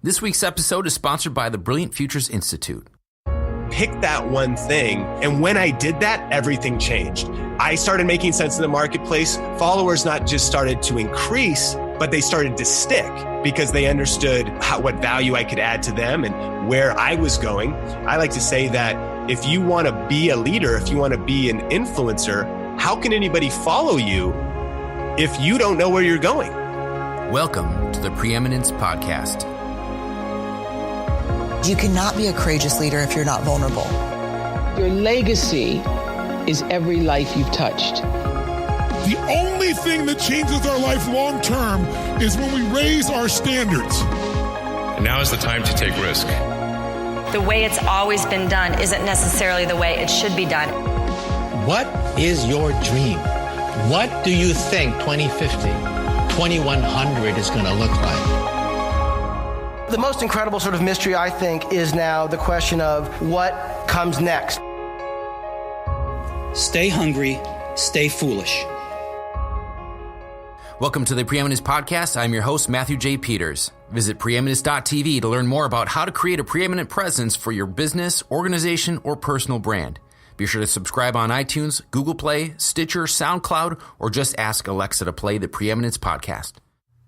This week's episode is sponsored by the Brilliant Futures Institute. Pick that one thing. And when I did that, everything changed. I started making sense in the marketplace. Followers not just started to increase, but they started to stick because they understood what value I could add to them and where I was going. I like to say that if you want to be a leader, if you want to be an influencer, how can anybody follow you if you don't know where you're going? Welcome to the Preeminence Podcast. You cannot be a courageous leader if you're not vulnerable. Your legacy is every life you've touched. The only thing that changes our life long term is when we raise our standards. Now is the time to take risk. The way it's always been done isn't necessarily the way it should be done. What is your dream? What do you think 2050, 2100 is going to look like? The most incredible sort of mystery, I think, is now the question of what comes next. Stay hungry, stay foolish. Welcome to the Preeminence Podcast. I'm your host, Matthew J. Peters. Visit preeminence.tv to learn more about how to create a preeminent presence for your business, organization, or personal brand. Be sure to subscribe on iTunes, Google Play, Stitcher, SoundCloud, or just ask Alexa to play the Preeminence Podcast.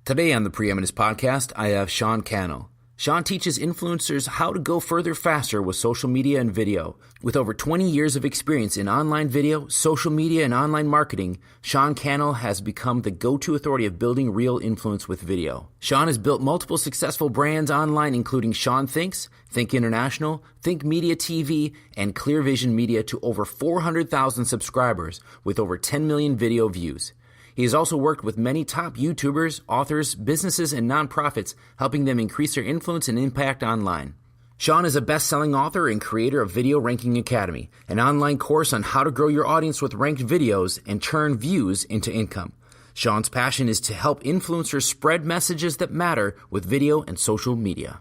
Today on the Preeminence Podcast, I have Sean-Cannell. Sean teaches influencers how to go further faster with social media and video. With over 20 years of experience in online video, social media, and online marketing, Sean-Cannell has become the go-to authority of building real influence with video. Sean has built multiple successful brands online, including Sean Thinks, Think International, Think Media TV, and Clear Vision Media, to over 400,000 subscribers with over 10 million video views. He has also worked with many top YouTubers, authors, businesses, and nonprofits, helping them increase their influence and impact online. Sean is a best-selling author and creator of Video Ranking Academy, an online course on how to grow your audience with ranked videos and turn views into income. Sean's passion is to help influencers spread messages that matter with video and social media.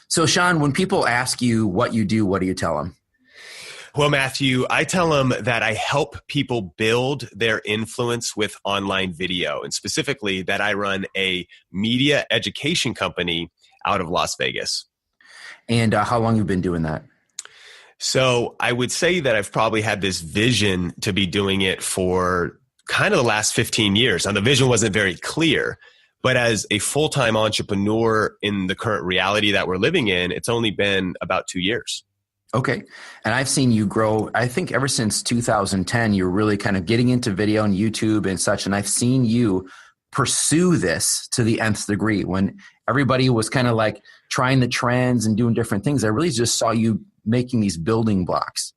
So, Sean, when people ask you what you do, what do you tell them? Well, Matthew, I tell them that I help people build their influence with online video, and specifically that I run a media education company out of Las Vegas. And how long have you been doing that? So I would say that I've probably had this vision to be doing it for kind of the last 15 years. Now, the vision wasn't very clear, but as a full-time entrepreneur in the current reality that we're living in, it's only been about 2 years. Okay. And I've seen you grow, I think ever since 2010, you're really kind of getting into video and YouTube and such. And I've seen you pursue this to the nth degree. When everybody was kind of like trying the trends and doing different things, I really just saw you making these building blocks.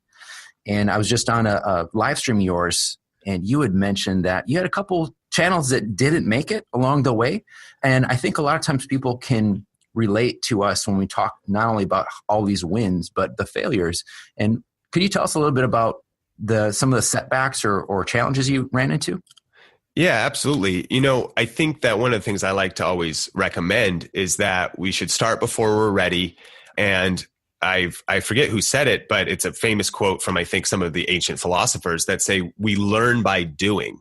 And I was just on a live stream of yours, and you had mentioned that you had a couple channels that didn't make it along the way. And I think a lot of times people can relate to us when we talk not only about all these wins, but the failures. And could you tell us a little bit about some of the setbacks or challenges you ran into? Yeah, absolutely. You know, I think that one of the things I like to always recommend is that we should start before we're ready. And I forget who said it, but it's a famous quote from, I think, some of the ancient philosophers that say, we learn by doing.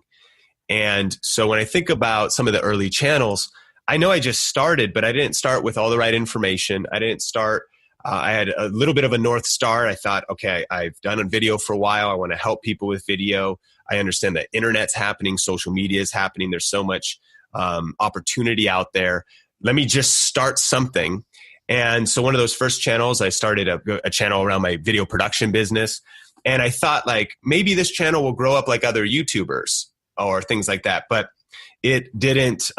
And so when I think about some of the early channels, I know I just started, but I didn't start with all the right information. I didn't start, I had a little bit of a North Star. I thought, okay, I've done a video for a while. I want to help people with video. I understand that internet's happening, social media is happening. There's so much opportunity out there. Let me just start something. And so one of those first channels, I started a channel around my video production business. And I thought, like, maybe this channel will grow up like other YouTubers or things like that. But it didn't,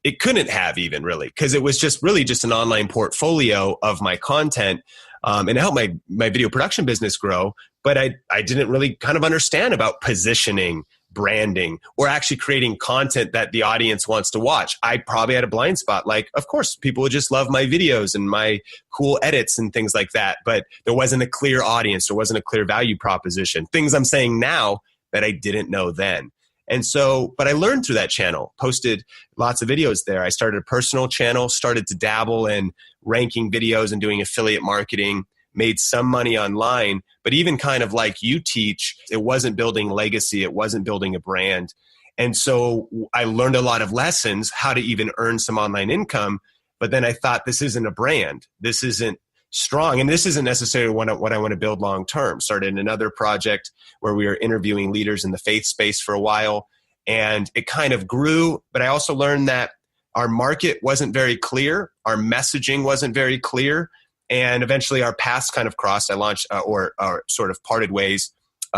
it couldn't have even really, because it was just really just an online portfolio of my content, and it helped my video production business grow. But I didn't really kind of understand about positioning, branding, or actually creating content that the audience wants to watch. I probably had a blind spot. Like, of course, people would just love my videos and my cool edits and things like that. But there wasn't a clear audience. There wasn't a clear value proposition. Things I'm saying now that I didn't know then. And so, but I learned through that channel, posted lots of videos there. I started a personal channel, started to dabble in ranking videos and doing affiliate marketing, made some money online, but even kind of like you teach, it wasn't building legacy. It wasn't building a brand. And so I learned a lot of lessons, how to even earn some online income But then I thought, this isn't a brand. This isn't strong. And this isn't necessarily what I want to build long term. Started another project where we were interviewing leaders in the faith space for a while. And it kind of grew. But I also learned that our market wasn't very clear. Our messaging wasn't very clear. And eventually our paths kind of crossed. I launched or sort of parted ways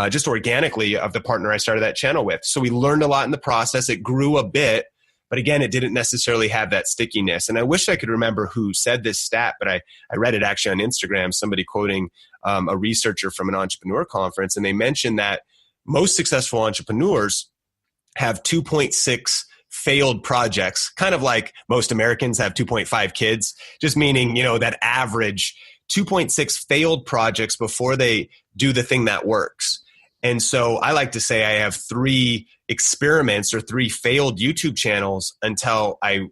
just organically of the partner I started that channel with. So we learned a lot in the process. It grew a bit. But again, it didn't necessarily have that stickiness. And I wish I could remember who said this stat, but I read it actually on Instagram, somebody quoting a researcher from an entrepreneur conference. And they mentioned that most successful entrepreneurs have 2.6 failed projects, kind of like most Americans have 2.5 kids, just meaning, that average 2.6 failed projects before they do the thing that works. And so I like to say I have 3 experiments or 3 failed YouTube channels until I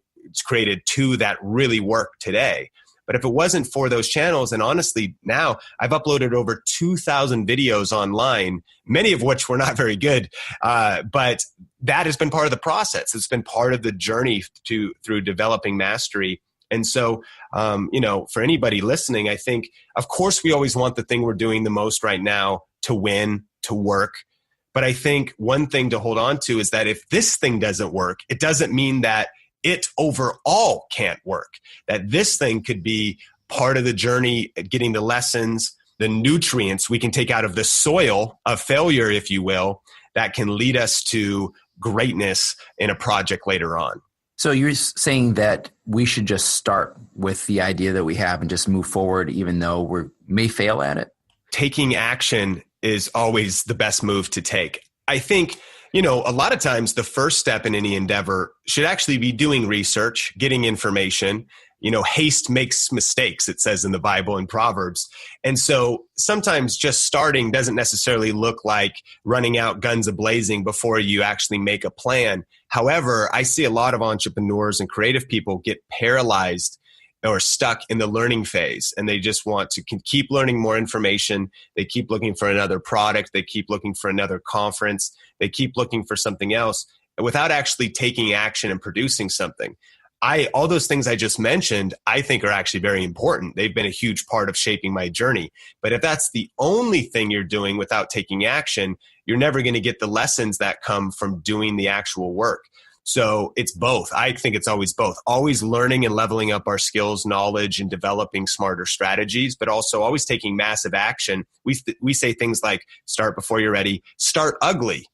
created 2 that really work today. But if it wasn't for those channels, and honestly, now I've uploaded over 2,000 videos online, many of which were not very good, but that has been part of the process. It's been part of the journey through developing mastery. And so, for anybody listening, I think, of course, we always want the thing we're doing the most right now to win, to work. But I think one thing to hold on to is that if this thing doesn't work, it doesn't mean that it overall can't work. That this thing could be part of the journey, getting the lessons, the nutrients we can take out of the soil of failure, if you will, that can lead us to greatness in a project later on. So you're saying that we should just start with the idea that we have and just move forward, even though we may fail at it? Taking action is always the best move to take. I think, a lot of times the first step in any endeavor should actually be doing research, getting information. Haste makes mistakes, it says in the Bible and Proverbs. And so sometimes just starting doesn't necessarily look like running out guns a-blazing before you actually make a plan. However, I see a lot of entrepreneurs and creative people get paralyzed or stuck in the learning phase, and they just want to keep learning more information. They keep looking for another product. They keep looking for another conference. They keep looking for something else without actually taking action and producing something. All those things I just mentioned, I think are actually very important. They've been a huge part of shaping my journey. But if that's the only thing you're doing without taking action, you're never going to get the lessons that come from doing the actual work. So it's both. I think it's always both. Always learning and leveling up our skills, knowledge, and developing smarter strategies, but also always taking massive action. We say things like start before you're ready, start ugly,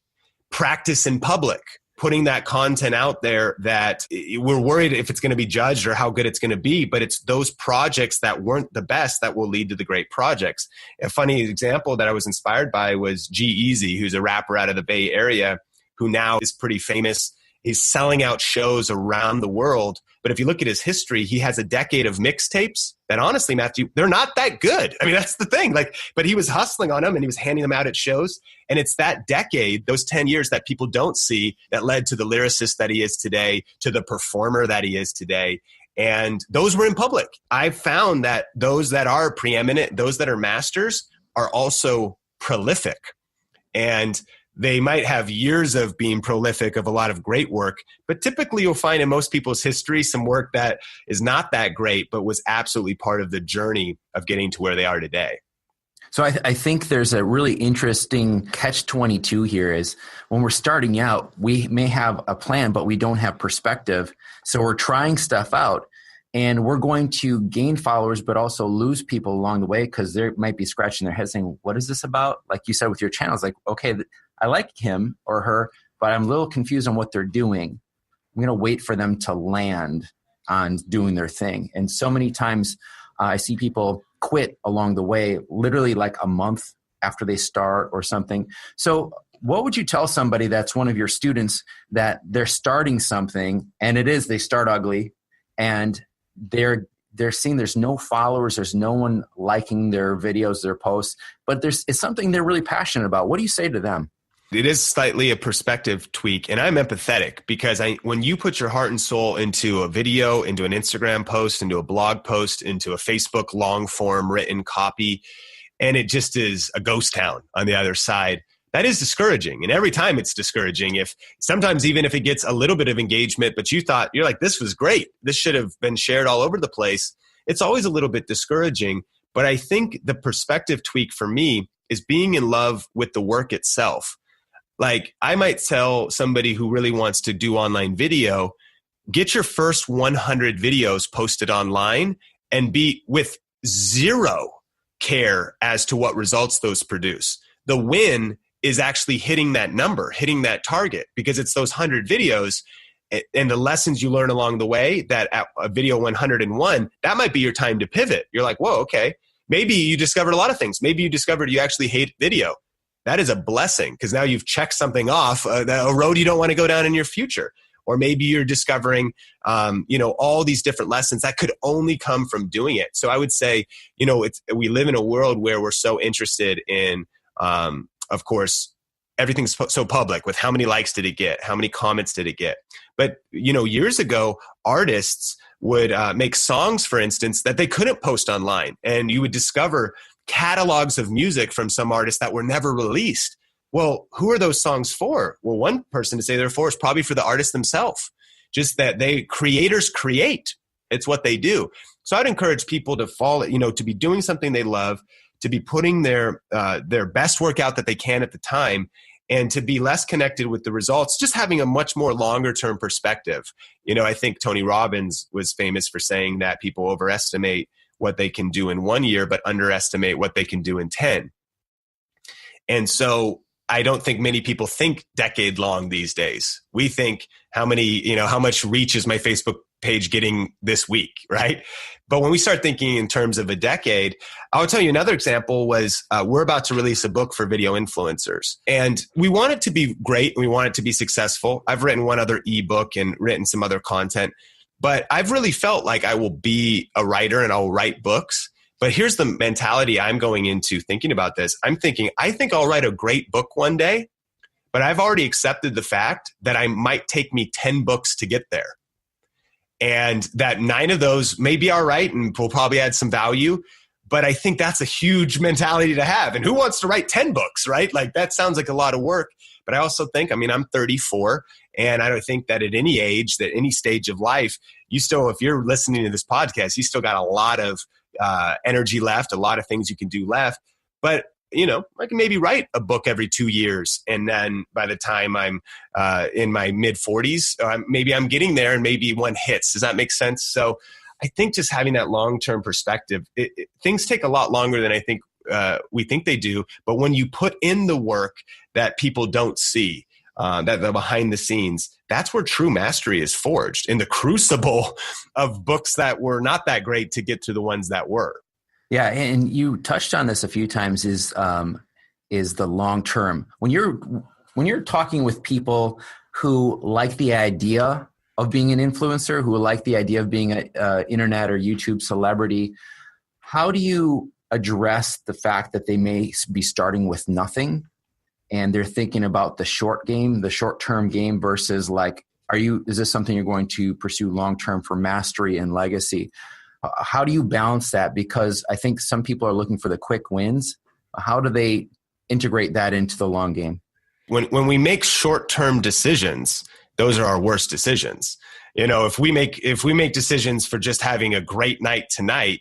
practice in public, putting that content out there that we're worried if it's going to be judged or how good it's going to be, but it's those projects that weren't the best that will lead to the great projects. A funny example that I was inspired by was G-Eazy, who's a rapper out of the Bay Area who now is pretty famous. He's selling out shows around the world. But if you look at his history, he has a decade of mixtapes that honestly, Matthew, they're not that good. I mean, that's the thing. But he was hustling on them and he was handing them out at shows. And it's that decade, those 10 years that people don't see that led to the lyricist that he is today, to the performer that he is today. And those were in public. I've found that those that are preeminent, those that are masters, are also prolific. And they might have years of being prolific of a lot of great work, but typically you'll find in most people's history some work that is not that great, but was absolutely part of the journey of getting to where they are today. So I think there's a really interesting catch-22 here is when we're starting out, we may have a plan, but we don't have perspective. So we're trying stuff out and we're going to gain followers, but also lose people along the way because they might be scratching their head saying, what is this about? Like you said with your channels, like, okay, I like him or her, but I'm a little confused on what they're doing. I'm going to wait for them to land on doing their thing. And so many times I see people quit along the way, literally like a month after they start or something. So what would you tell somebody that's one of your students that they're starting something and they start ugly and they're seeing there's no followers, there's no one liking their videos, their posts, but it's something they're really passionate about. What do you say to them? It is slightly a perspective tweak, and I'm empathetic because when you put your heart and soul into a video, into an Instagram post, into a blog post, into a Facebook long form written copy, and it just is a ghost town on the other side, that is discouraging. And every time it's discouraging. If sometimes even if it gets a little bit of engagement, but you're like, this was great, this should have been shared all over the place, it's always a little bit discouraging. But I think the perspective tweak for me is being in love with the work itself. Like, I might tell somebody who really wants to do online video, get your first 100 videos posted online and be with zero care as to what results those produce. The win is actually hitting that number, hitting that target, because it's those 100 videos and the lessons you learn along the way. That at a video 101, that might be your time to pivot. You're like, whoa, okay. Maybe you discovered a lot of things. Maybe you discovered you actually hate video. That is a blessing, because now you've checked something off, a road you don't want to go down in your future. Or maybe you're discovering, all these different lessons that could only come from doing it. So I would say, we live in a world where we're so interested in, of course, everything's so public with how many likes did it get? How many comments did it get? But, years ago, artists would make songs, for instance, that they couldn't post online. And you would discover catalogs of music from some artists that were never released. Well, who are those songs for? Well, one person to say they're for is probably for the artist themselves. Just that creators create. It's what they do. So I'd encourage people to to be doing something they love, to be putting their best work out that they can at the time, and to be less connected with the results, just having a much more longer term perspective. I think Tony Robbins was famous for saying that people overestimate what they can do in 1 year, but underestimate what they can do in 10. And so I don't think many people think decade long these days. We think how much reach is my Facebook page getting this week, right? But when we start thinking in terms of a decade, I'll tell you another example was we're about to release a book for video influencers. And we want it to be great. And we want it to be successful. I've written one other ebook and written some other content, but I've really felt like I will be a writer and I'll write books. But here's the mentality I'm going into thinking about this. I think I'll write a great book one day, but I've already accepted the fact that I might take me 10 books to get there. And that 9 of those may be all right and will probably add some value. But I think that's a huge mentality to have. And who wants to write 10 books, right? Like, that sounds like a lot of work. But I also think, I'm 34, and I don't think that at any age, that any stage of life, if you're listening to this podcast, you still got a lot of energy left, a lot of things you can do left. But, I can maybe write a book every 2 years. And then by the time I'm in my mid 40s, maybe I'm getting there and maybe one hits. Does that make sense? So I think just having that long-term perspective, things take a lot longer than I think we think they do. But when you put in the work that people don't see, that the behind the scenes, that's where true mastery is forged, in the crucible of books that were not that great to get to the ones that were. Yeah, and you touched on this a few times. Is the long term when you're talking with people who like the idea of being an influencer, who like the idea of being an internet or YouTube celebrity? How do you address the fact that they may be starting with nothing and they're thinking about the short-term game versus is this something you're going to pursue long-term for mastery and legacy? How do you balance that? Because I think some people are looking for the quick wins. How do they integrate that into the long game? When we make short-term decisions, those are our worst decisions. If we make decisions for just having a great night tonight,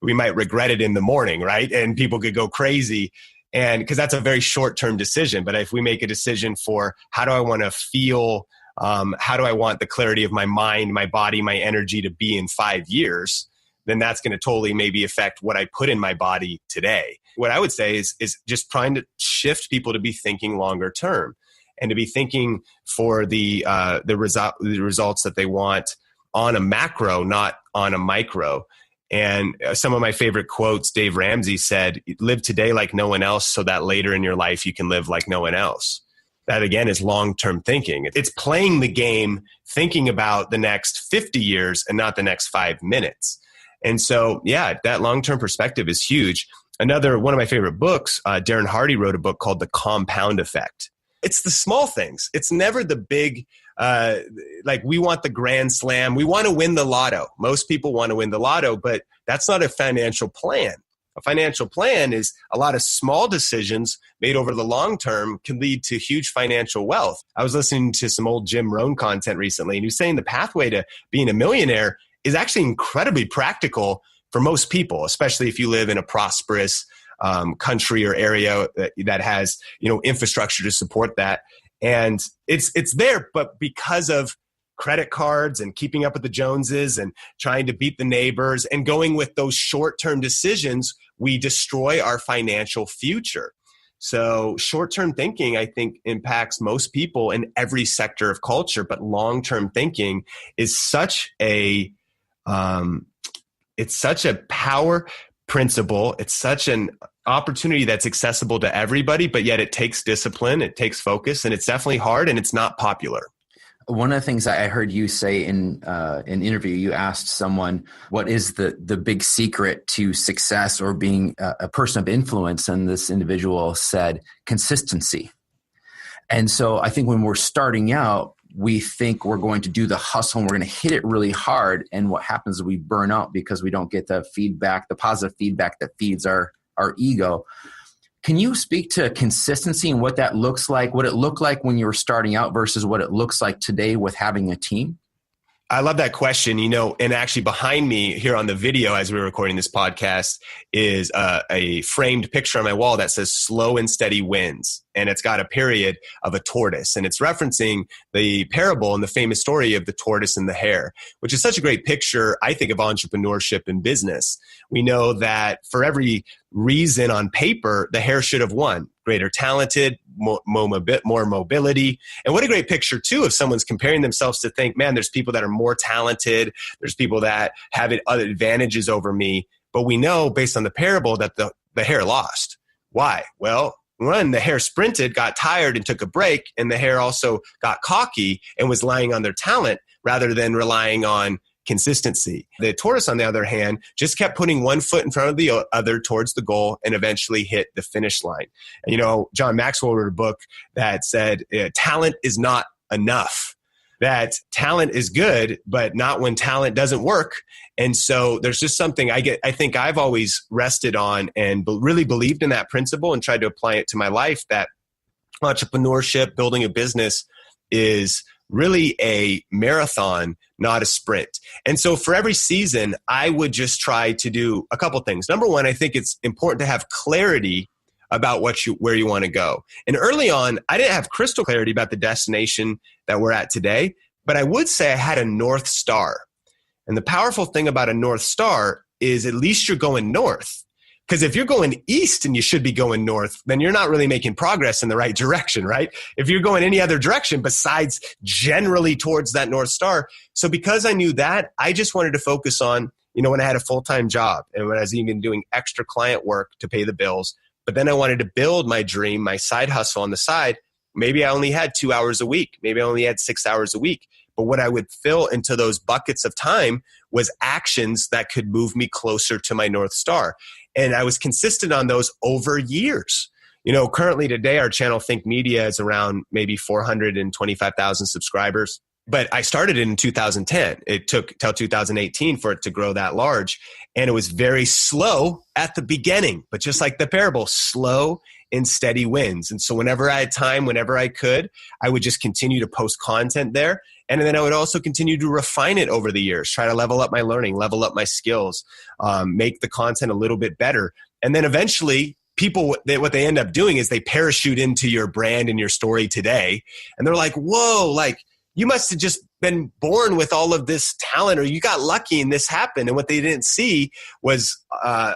we might regret it in the morning, right? And people could go crazy. And because that's a very short-term decision. But if we make a decision for how do I want to feel, how do I want the clarity of my mind, my body, my energy to be in 5 years, then that's going to totally maybe affect what I put in my body today. What I would say is just trying to shift people to be thinking longer term and to be thinking for the results that they want on a macro, not on a micro. And some of my favorite quotes, Dave Ramsey said, live today like no one else so that later in your life you can live like no one else. That, again, is long-term thinking. It's playing the game, thinking about the next 50 years and not the next 5 minutes. And so, yeah, that long-term perspective is huge. One of my favorite books, Darren Hardy wrote a book called The Compound Effect. It's the small things. It's never the big, we want the grand slam. We want to win the lotto. Most people want to win the lotto, but that's not a financial plan. A financial plan is a lot of small decisions made over the long term can lead to huge financial wealth. I was listening to some old Jim Rohn content recently, and he was saying the pathway to being a millionaire is actually incredibly practical for most people, especially if you live in a prosperous country or area that has, infrastructure to support that. And it's there, but because of credit cards and keeping up with the Joneses and trying to beat the neighbors and going with those short-term decisions, we destroy our financial future. So short-term thinking, I think, impacts most people in every sector of culture, but long-term thinking is such a power principle. It's such an opportunity that's accessible to everybody, but yet it takes discipline, it takes focus, and it's definitely hard and it's not popular. One of the things I heard you say in an interview, you asked someone, what is the big secret to success or being a person of influence? And this individual said, consistency. And so I think when we're starting out, we think we're going to do the hustle and we're going to hit it really hard. And what happens is we burn out because we don't get the feedback, the positive feedback that feeds our ego. Can you speak to consistency and what that looks like, what it looked like when you were starting out versus what it looks like today with having a team? I love that question, and actually behind me here on the video as we're recording this podcast is a framed picture on my wall that says slow and steady wins. And it's got a period of a tortoise. And it's referencing the parable and the famous story of the tortoise and the hare, which is such a great picture, I think, of entrepreneurship and business. We know that for every reason on paper, the hare should have won. Greater talented, more mobility. And what a great picture, too, if someone's comparing themselves to think, man, there's people that are more talented. There's people that have other advantages over me. But we know, based on the parable, that the hare lost. Why? Well, one, the hare sprinted, got tired, and took a break. And the hare also got cocky and was relying on their talent rather than relying on consistency. The tortoise, on the other hand, just kept putting one foot in front of the other towards the goal and eventually hit the finish line. And, John Maxwell wrote a book that said, talent is not enough. That talent is good, but not when talent doesn't work. And so there's just something I think I've always rested on and really believed in that principle and tried to apply it to my life, that entrepreneurship, building a business is really a marathon, not a sprint. And so for every season, I would just try to do a couple things. Number one, I think it's important to have clarity about where you want to go. And early on, I didn't have crystal clarity about the destination that we're at today, but I would say I had a North Star. And the powerful thing about a North Star is at least you're going north. Because if you're going east and you should be going north, then you're not really making progress in the right direction, right? If you're going any other direction besides generally towards that North Star. So because I knew that, I just wanted to focus on, when I had a full-time job and when I was even doing extra client work to pay the bills. But then I wanted to build my dream, my side hustle on the side. Maybe I only had 2 hours a week. Maybe I only had 6 hours a week. But what I would fill into those buckets of time was actions that could move me closer to my North Star. And I was consistent on those over years. Currently today, our channel Think Media is around maybe 425,000 subscribers. But I started in 2010. It took till 2018 for it to grow that large. And it was very slow at the beginning. But just like the parable, slow and steady wins. And so whenever I had time, whenever I could, I would just continue to post content there. And then I would also continue to refine it over the years, try to level up my learning, level up my skills, make the content a little bit better. And then eventually people, what they end up doing is they parachute into your brand and your story today. And they're like, whoa, like you must have just been born with all of this talent, or you got lucky and this happened. And what they didn't see was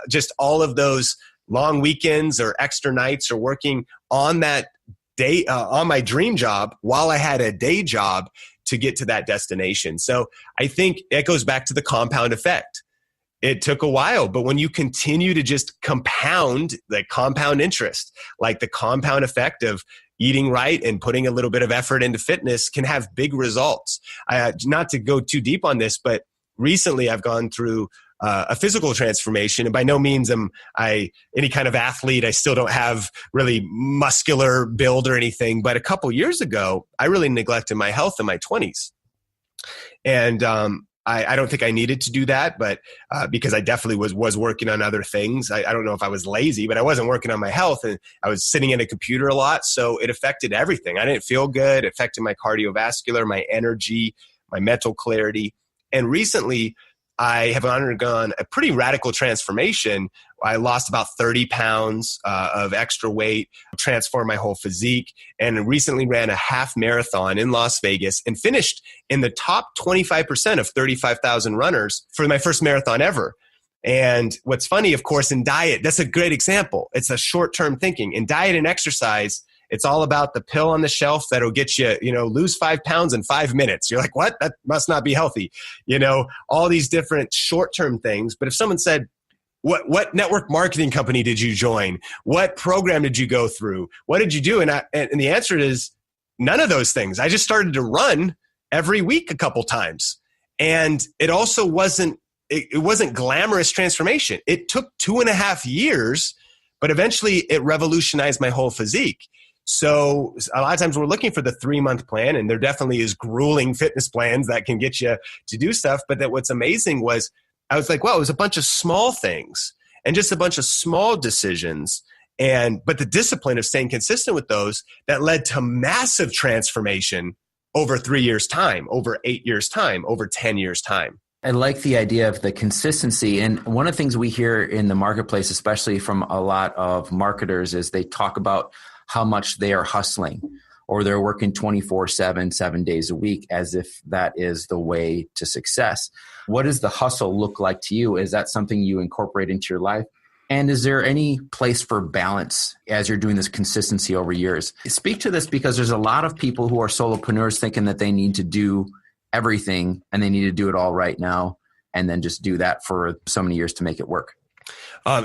just all of those long weekends or extra nights or working on that day, on my dream job while I had a day job to get to that destination. So I think it goes back to the compound effect. It took a while, but when you continue to just compound, like compound interest, like the compound effect of eating right and putting a little bit of effort into fitness can have big results. Not to go too deep on this, but recently I've gone through a physical transformation, and by no means am I any kind of athlete. I still don't have really muscular build or anything, but a couple years ago, I really neglected my health in my 20s. And I don't think I needed to do that, but because I definitely was working on other things. I don't know if I was lazy, but I wasn't working on my health, and I was sitting at a computer a lot. So it affected everything. I didn't feel good. It affected my cardiovascular, my energy, my mental clarity. And recently, I have undergone a pretty radical transformation. I lost about 30 pounds of extra weight, transformed my whole physique, and recently ran a half marathon in Las Vegas and finished in the top 25% of 35,000 runners for my first marathon ever. And what's funny, of course, in diet, that's a great example. It's a short-term thinking. In diet and exercise, it's all about the pill on the shelf that'll get you, lose 5 pounds in 5 minutes. You're like, what? That must not be healthy. All these different short-term things. But if someone said, what network marketing company did you join? What program did you go through? What did you do? And the answer is none of those things. I just started to run every week a couple times. And it also wasn't glamorous transformation. It took 2.5 years, but eventually it revolutionized my whole physique. So a lot of times we're looking for the 3-month plan, and there definitely is grueling fitness plans that can get you to do stuff. But that what's amazing was I was like, wow, it was a bunch of small things and just a bunch of small decisions. But the discipline of staying consistent with those that led to massive transformation over 3 years' time, over 8 years' time, over 10 years' time. I like the idea of the consistency. And one of the things we hear in the marketplace, especially from a lot of marketers, is they talk about how much they are hustling or they're working 24/7, 7 days a week, as if that is the way to success. What does the hustle look like to you? Is that something you incorporate into your life? And is there any place for balance as you're doing this consistency over years? Speak to this, because there's a lot of people who are solopreneurs thinking that they need to do everything and they need to do it all right now and then just do that for so many years to make it work.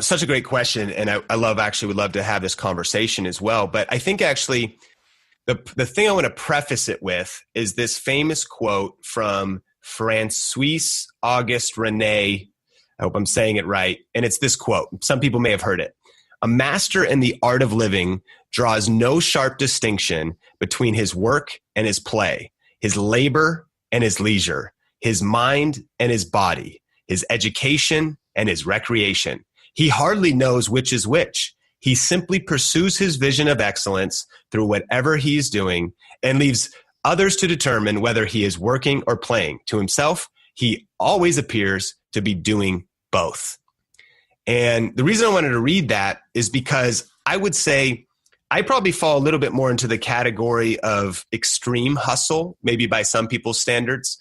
Such a great question. And I would love to have this conversation as well. But I think actually the thing I want to preface it with is this famous quote from Francois Auguste René. I hope I'm saying it right. And it's this quote. Some people may have heard it. A master in the art of living draws no sharp distinction between his work and his play, his labor and his leisure, his mind and his body, his education and his recreation. He hardly knows which is which. He simply pursues his vision of excellence through whatever he is doing and leaves others to determine whether he is working or playing. To himself, he always appears to be doing both. And the reason I wanted to read that is because I would say I probably fall a little bit more into the category of extreme hustle, maybe by some people's standards.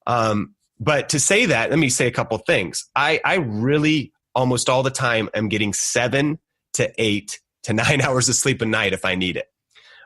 But to say that, let me say a couple things. I really almost all the time am getting 7 to 8 to 9 hours of sleep a night if I need it.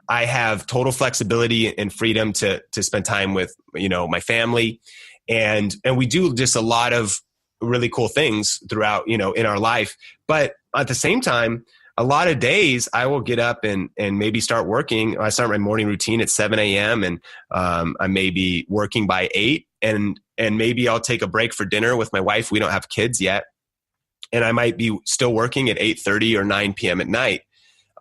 I have total flexibility and freedom to spend time with, my family. And we do just a lot of really cool things throughout, in our life. But at the same time, a lot of days I will get up and maybe start working. I start my morning routine at 7 a.m. and I may be working by 8 and maybe I'll take a break for dinner with my wife. We don't have kids yet. And I might be still working at 8:30 or 9 p.m. at night.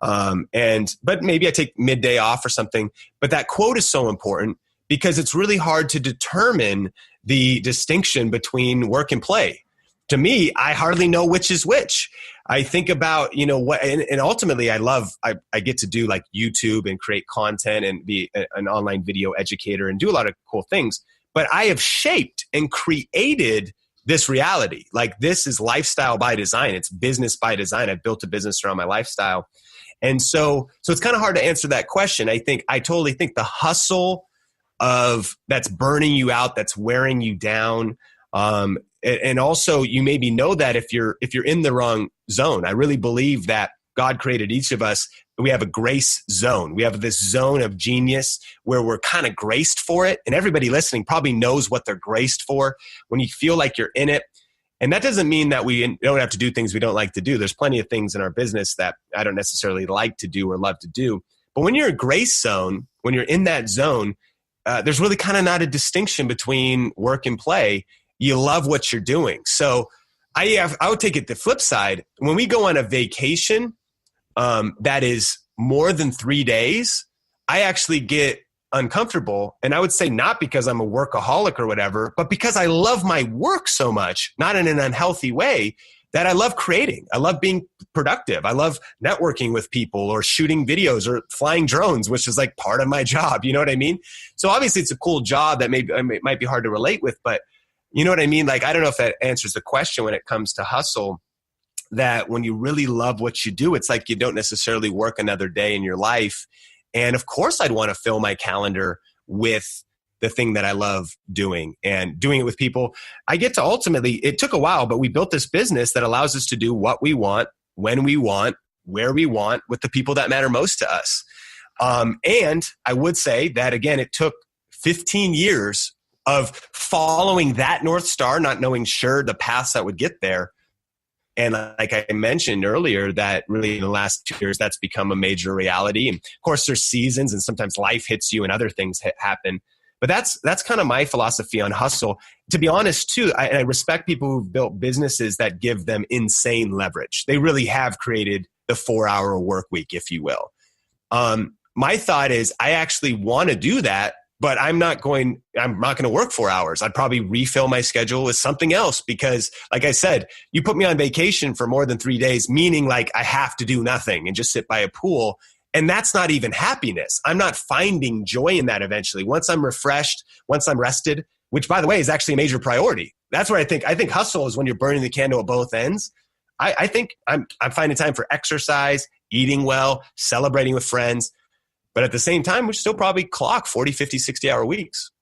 But maybe I take midday off or something. But that quote is so important because it's really hard to determine the distinction between work and play. To me, I hardly know which is which. I think about, what, and ultimately I get to do like YouTube and create content and be an online video educator and do a lot of cool things. But I have shaped and created this reality. Like this is lifestyle by design. It's business by design. I've built a business around my lifestyle. And so it's kind of hard to answer that question. I totally think the hustle of that's burning you out, that's wearing you down. And also you maybe know that if you're in the wrong zone. I really believe that God created each of us. We have a grace zone. We have this zone of genius where we're kind of graced for it. And everybody listening probably knows what they're graced for when you feel like you're in it. And that doesn't mean that we don't have to do things we don't like to do. There's plenty of things in our business that I don't necessarily like to do or love to do. But when you're in grace zone, when you're in that zone, there's really kind of not a distinction between work and play. You love what you're doing. So I would take it the flip side. When we go on a vacation that is more than 3 days, I actually get uncomfortable. And I would say not because I'm a workaholic or whatever, but because I love my work so much, not in an unhealthy way, that I love creating. I love being productive. I love networking with people or shooting videos or flying drones, which is like part of my job. You know what I mean? So obviously it's a cool job that might be hard to relate with, but you know what I mean? Like, I don't know if that answers the question when it comes to hustle, that when you really love what you do, it's like you don't necessarily work another day in your life. And of course, I'd want to fill my calendar with the thing that I love doing and doing it with people. I get to ultimately, it took a while, but we built this business that allows us to do what we want, when we want, where we want, with the people that matter most to us. And I would say that, again, it took 15 years of following that North Star, not knowing sure the paths that would get there. And like I mentioned earlier, that really in the last 2 years, that's become a major reality. And of course, there's seasons and sometimes life hits you and other things happen. But that's kind of my philosophy on hustle. To be honest, too, I respect people who've built businesses that give them insane leverage. They really have created the 4-hour work week, if you will. My thought is I actually want to do that, but I'm not going to work 4 hours. I'd probably refill my schedule with something else because, like I said, you put me on vacation for more than 3 days, meaning like I have to do nothing and just sit by a pool. And that's not even happiness. I'm not finding joy in that eventually. Once I'm refreshed, once I'm rested, which by the way is actually a major priority. That's where I think hustle is when you're burning the candle at both ends. I think I'm finding time for exercise, eating well, celebrating with friends. But at the same time, we still probably clock 40, 50, 60-hour weeks.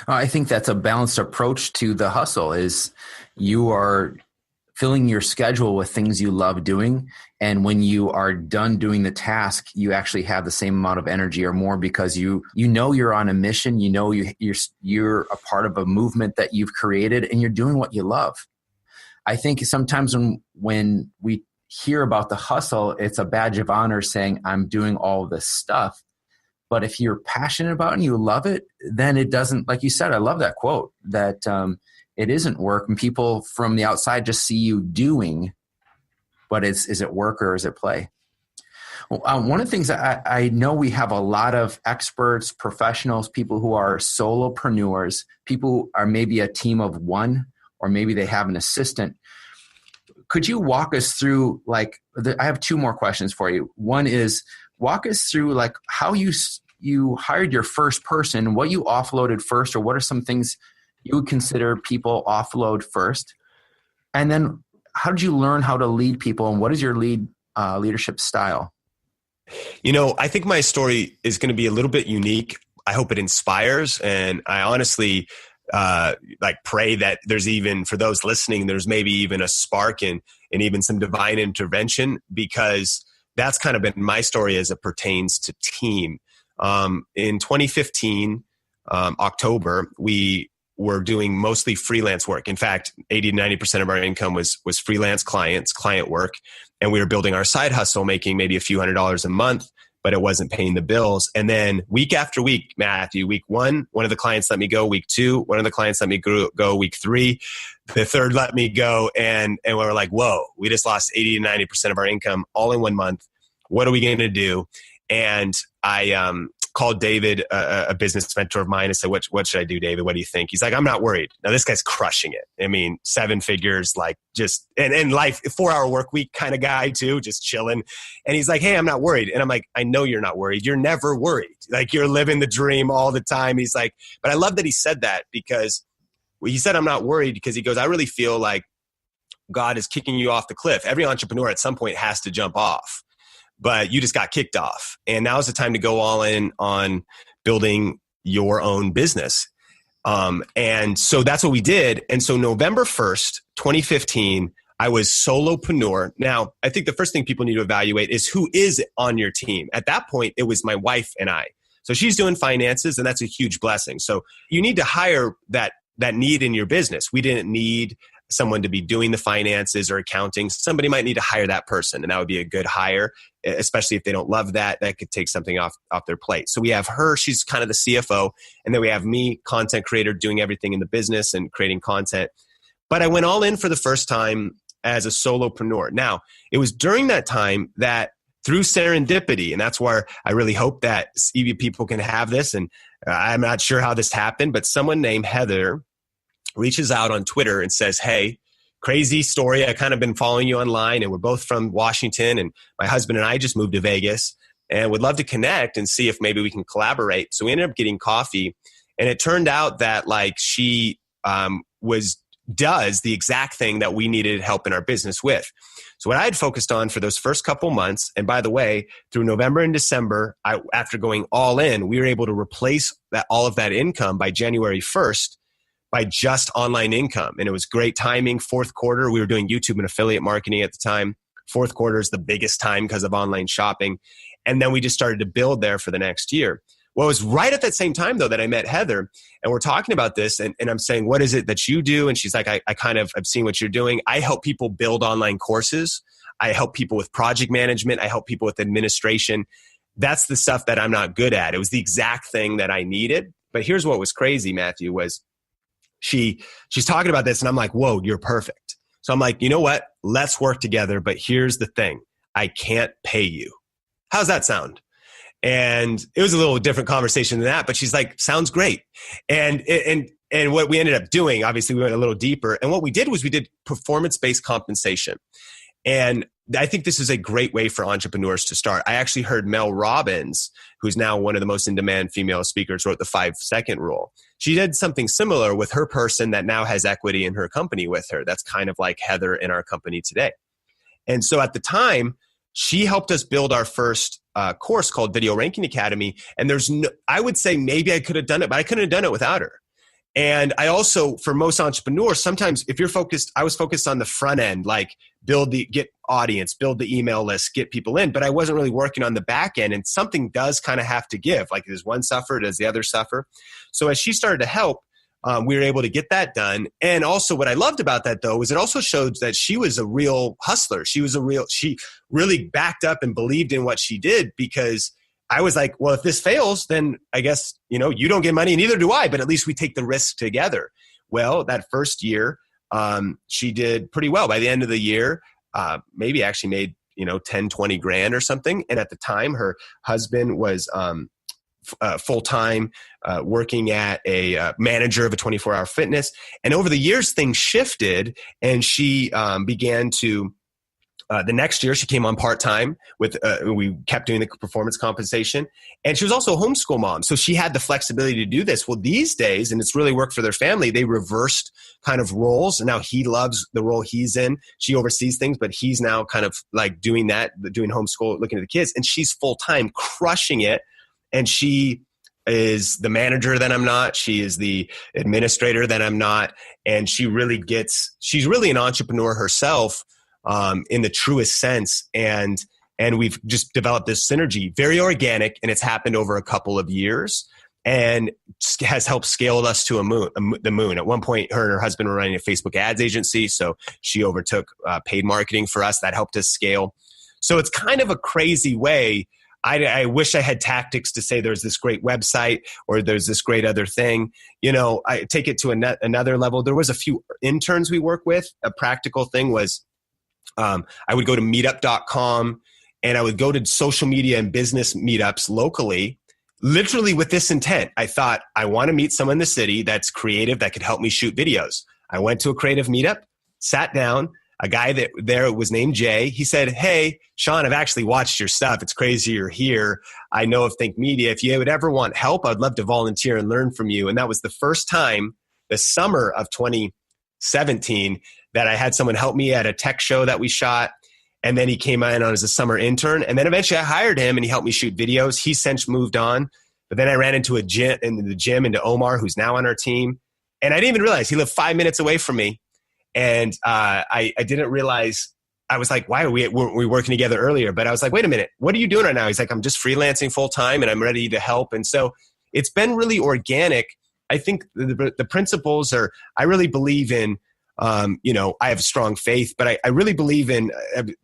I think that's a balanced approach to the hustle is you are filling your schedule with things you love doing. And when you are done doing the task, you actually have the same amount of energy or more because you know you're on a mission, you know you're a part of a movement that you've created and you're doing what you love. I think sometimes when we hear about the hustle, it's a badge of honor saying, I'm doing all this stuff. But if you're passionate about it and you love it, then it doesn't, like you said, I love that quote, that it isn't work and people from the outside just see you doing, but is it work or is it play? Well, one of the things I know we have a lot of experts, professionals, people who are solopreneurs, people who are maybe a team of one, or maybe they have an assistant. Could you walk us through, I have two more questions for you. One is, walk us through how you hired your first person, what you offloaded first, or what are some things you would consider people offload first? And then how did you learn how to lead people, and what is your leadership style? I think my story is going to be a little bit unique. I hope it inspires, and I honestly pray that there's even, for those listening, there's maybe even a spark and even some divine intervention, because that's kind of been my story as it pertains to team. In 2015, October, we were doing mostly freelance work. In fact, 80 to 90% of our income was freelance client work. And we were building our side hustle, making maybe a few $100s a month, but it wasn't paying the bills. And then week after week, Matthew, week 1, one of the clients let me go. Week 2, one of the clients let me go. Week 3, the third let me go. And we were like, whoa, we just lost 80 to 90% of our income all in 1 month. What are we going to do? And I called David, a business mentor of mine, and said, what should I do, David? What do you think? He's like, I'm not worried. Now, this guy's crushing it. I mean, 7 figures, and life, 4-hour work week kind of guy too, just chilling. And he's like, hey, I'm not worried. And I'm like, I know you're not worried. You're never worried. You're living the dream all the time. He's like, but I love that he said that, because he said, I'm not worried, because he goes, I really feel like God is kicking you off the cliff. Every entrepreneur at some point has to jump off, but you just got kicked off. And now is the time to go all in on building your own business. And so that's what we did. And so November 1st, 2015, I was solopreneur. Now, I think the first thing people need to evaluate is who is on your team. At that point, it was my wife and I. So she's doing finances, and that's a huge blessing. So you need to hire that need in your business. We didn't need someone to be doing the finances or accounting. Somebody might need to hire that person, and that would be a good hire, especially if they don't love that. That could take something off their plate. So we have her, she's kind of the CFO, and then we have me, content creator, doing everything in the business and creating content. But I went all in for the first time as a solopreneur. Now, it was during that time that through serendipity. And that's where I really hope that people can have this. And I'm not sure how this happened, but someone named Heather reaches out on Twitter and says, hey, crazy story. I kind of been following you online, and we're both from Washington, and my husband and I just moved to Vegas and would love to connect and see if maybe we can collaborate. So we ended up getting coffee, and it turned out that like she does the exact thing that we needed help in our business with. So what I had focused on for those first couple months, and by the way, through November and December, after going all in, we were able to replace all of that income by January 1st by just online income. And it was great timing. Fourth quarter, we were doing YouTube and affiliate marketing at the time. Fourth quarter is the biggest time because of online shopping. And then we just started to build there for the next year. Well, it was right at that same time, though, that I met Heather, and we're talking about this, and I'm saying, what is it that you do? And she's like, I've seen what you're doing. I help people build online courses. I help people with project management. I help people with administration. That's the stuff that I'm not good at. It was the exact thing that I needed. But here's what was crazy, Matthew, was she's talking about this, and I'm like, whoa, you're perfect. So I'm like, you know what? Let's work together. But here's the thing. I can't pay you. How's that sound? And it was a little different conversation than that, but she's like, sounds great. And what we ended up doing, obviously we went a little deeper. And what we did was we did performance-based compensation. And I think this is a great way for entrepreneurs to start. I actually heard Mel Robbins, who's now one of the most in-demand female speakers, wrote the 5-second rule. She did something similar with her person that now has equity in her company with her. That's kind of like Heather in our company today. And so at the time, she helped us build our first course called Video Ranking Academy. And I would say maybe I could have done it, but I couldn't have done it without her. And I also, for most entrepreneurs, sometimes if you're focused, I was focused on the front end, like get audience, build the email list, get people in, but I wasn't really working on the back end, and something does kind of have to give. Like, does one suffer? Does the other suffer? So as she started to help, we were able to get that done. And also what I loved about that, though, was it also showed that she was a real hustler. She really backed up and believed in what she did, because I was like, well, if this fails, then I guess, you don't get money, and neither do I, but at least we take the risk together. Well, that first year, she did pretty well. By the end of the year, maybe actually made, 10, 20 grand or something. And at the time, her husband was full-time, working at a manager of a 24-hour fitness. And over the years, things shifted, and she began to the next year, she came on part-time we kept doing the performance compensation. And she was also a homeschool mom. So she had the flexibility to do this. Well, these days, and it's really worked for their family, they reversed kind of roles. And now he loves the role he's in. She oversees things, but he's now kind of like doing homeschool, looking at the kids. And she's full-time, crushing it. And she is the manager that I'm not. She is the administrator that I'm not. And she's really an entrepreneur herself, in the truest sense. And we've just developed this synergy, very organic, and it's happened over a couple of years and has helped scale us to the moon. At one point, her and her husband were running a Facebook ads agency. So she overtook paid marketing for us. That helped us scale. So it's kind of a crazy way. I wish I had tactics to say there's this great website or there's this great other thing. I take it to another level. There was a few interns we work with. A practical thing was, I would go to meetup.com, and I would go to social media and business meetups locally, literally with this intent. I thought, I want to meet someone in the city that's creative, that could help me shoot videos. I went to a creative meetup, sat down. A guy there was named Jay. He said, hey, Sean, I've actually watched your stuff. It's crazy you're here. I know of Think Media. If you would ever want help, I'd love to volunteer and learn from you. And that was the first time, the summer of 2017, that I had someone help me at a tech show that we shot. And then he came in as a summer intern. And then eventually I hired him, and he helped me shoot videos. He's since moved on. But then I ran into into Omar, who's now on our team. And I didn't even realize he lived 5 minutes away from me. And I didn't realize, I was like, why weren't we working together earlier? But I was like, wait a minute, what are you doing right now? He's like, I'm just freelancing full time, and I'm ready to help. And so it's been really organic. I think the principles are, I really believe in, I have strong faith, but I really believe in,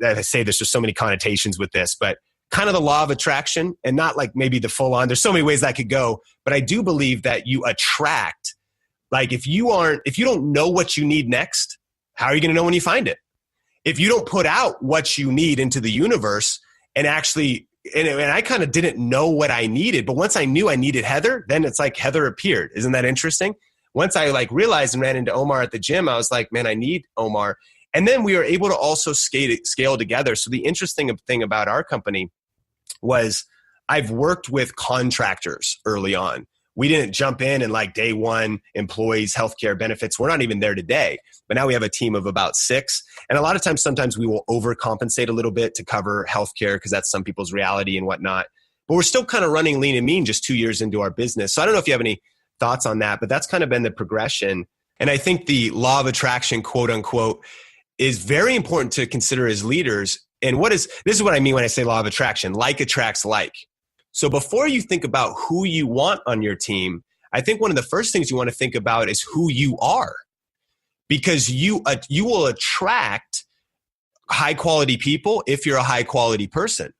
I say this, there's so many connotations with this, but kind of the law of attraction, and not like maybe the full on, there's so many ways that could go, but I do believe that you attract. Like if you don't know what you need next, how are you going to know when you find it? If you don't put out what you need into the universe and actually, and I kind of didn't know what I needed, but once I knew I needed Heather, then it's like Heather appeared. Isn't that interesting? Once I like realized and ran into Omar at the gym, I was like, man, I need Omar. And then we were able to also scale together. So the interesting thing about our company was I've worked with contractors early on. We didn't jump in and like day one employees, healthcare benefits. We're not even there today, but now we have a team of about 6. And a lot of times, sometimes we will overcompensate a little bit to cover healthcare because that's some people's reality and whatnot. But we're still kind of running lean and mean just 2 years into our business. So I don't know if you have any thoughts on that, but that's kind of been the progression. And I think the law of attraction, quote unquote, is very important to consider as leaders. And this is what I mean when I say law of attraction, like attracts like. So before you think about who you want on your team, I think one of the first things you want to think about is who you are, because you will attract high quality people if you're a high quality person.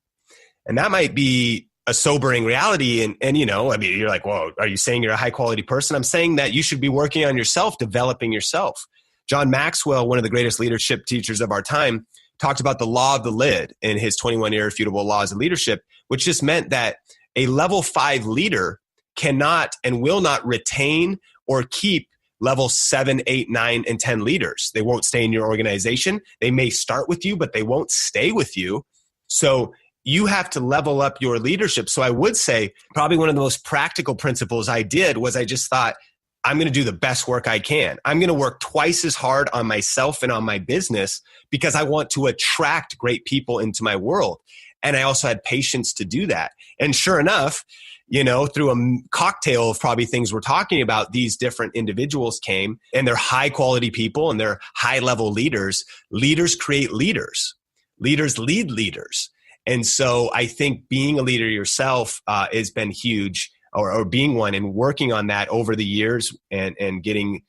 And that might be a sobering reality. And you know, I mean, you're like, whoa, are you saying you're a high quality person? I'm saying that you should be working on yourself, developing yourself. John Maxwell, one of the greatest leadership teachers of our time, talked about the law of the lid in his 21 irrefutable laws of leadership, which just meant that a level 5 leader cannot and will not retain or keep level 7, 8, 9, and 10 leaders. They won't stay in your organization. They may start with you, but they won't stay with you. So you have to level up your leadership. So I would say probably one of the most practical principles I did was I just thought, I'm going to do the best work I can. I'm going to work twice as hard on myself and on my business because I want to attract great people into my world. And I also had patience to do that. And sure enough, you know, through a cocktail of probably things we're talking about, these different individuals came, and they're high quality people and they're high level leaders. Leaders create leaders. Leaders lead leaders. And so I think being a leader yourself has been huge. Or being one and working on that over the years and getting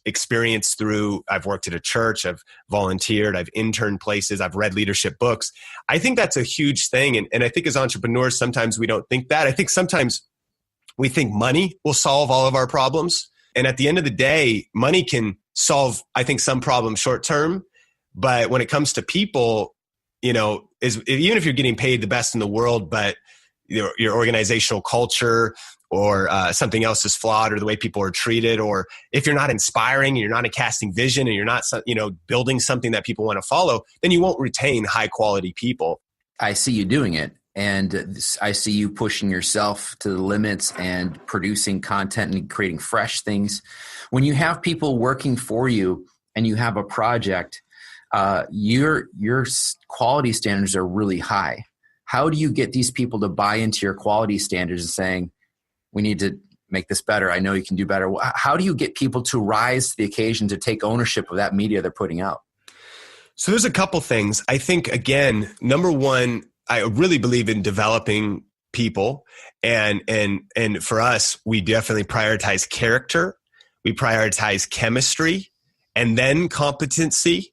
experience through, I've worked at a church, I've volunteered, I've interned places, I've read leadership books. I think that's a huge thing. And I think as entrepreneurs, sometimes we don't think that. I think sometimes we think money will solve all of our problems. And at the end of the day, money can solve, I think, some problems short term. But when it comes to people, you know, even if you're getting paid the best in the world, but your organizational culture or something else is flawed, or the way people are treated, or if you're not inspiring and you're not casting vision and you're not, you know, building something that people want to follow, then you won't retain high quality people. I see you doing it, and I see you pushing yourself to the limits and producing content and creating fresh things. When you have people working for you and you have a project, your quality standards are really high. How do you get these people to buy into your quality standards and saying, we need to make this better? I know you can do better. How do you get people to rise to the occasion to take ownership of that media they're putting out? So there's a couple things. I think, again, number one, I really believe in developing people. And for us, we definitely prioritize character. We prioritize chemistry and then competency.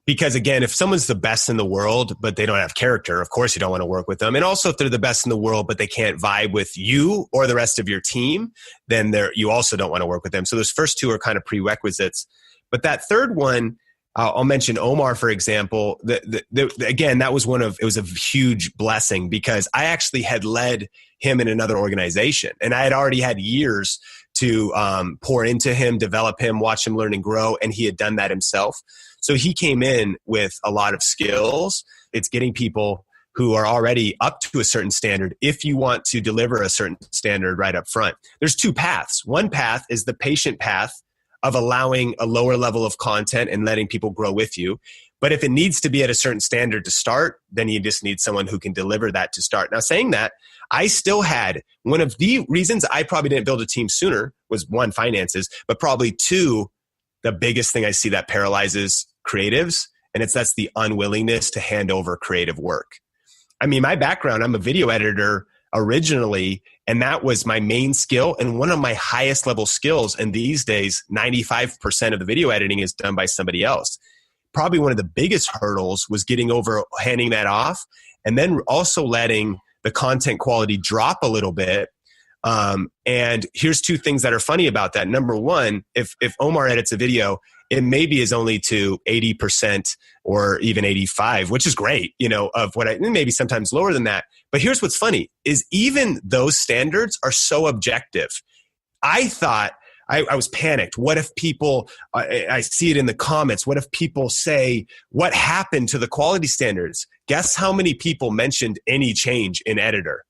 Because again, if someone's the best in the world, but they don't have character, of course you don't want to work with them. And also if they're the best in the world, but they can't vibe with you or the rest of your team, then you also don't want to work with them. So those first two are kind of prerequisites. But that third one, I'll mention Omar, for example. Again, it was a huge blessing because I actually had led him in another organization. And I had already had years to pour into him, develop him, watch him learn and grow. And he had done that himself. So he came in with a lot of skills. It's getting people who are already up to a certain standard if you want to deliver a certain standard right up front. There's 2 paths. One path is the patient path of allowing a lower level of content and letting people grow with you. But if it needs to be at a certain standard to start, then you just need someone who can deliver that to start. Now, saying that, I still had one of the reasons I probably didn't build a team sooner was 1, finances, but probably 2, the biggest thing I see that paralyzes creatives, and that's the unwillingness to hand over creative work. I mean, my background, I'm a video editor originally, and that was my main skill and one of my highest level skills. And these days, 95% of the video editing is done by somebody else. Probably one of the biggest hurdles was getting over handing that off, and then also letting the content quality drop a little bit And here's two things that are funny about that. Number one, if Omar edits a video, it maybe is only to 80% or even 85, which is great, of what maybe sometimes lower than that. But here's what's funny is even those standards are so objective. I thought I was panicked. What if people, I see it in the comments, what if people say, what happened to the quality standards? Guess how many people mentioned any change in editor?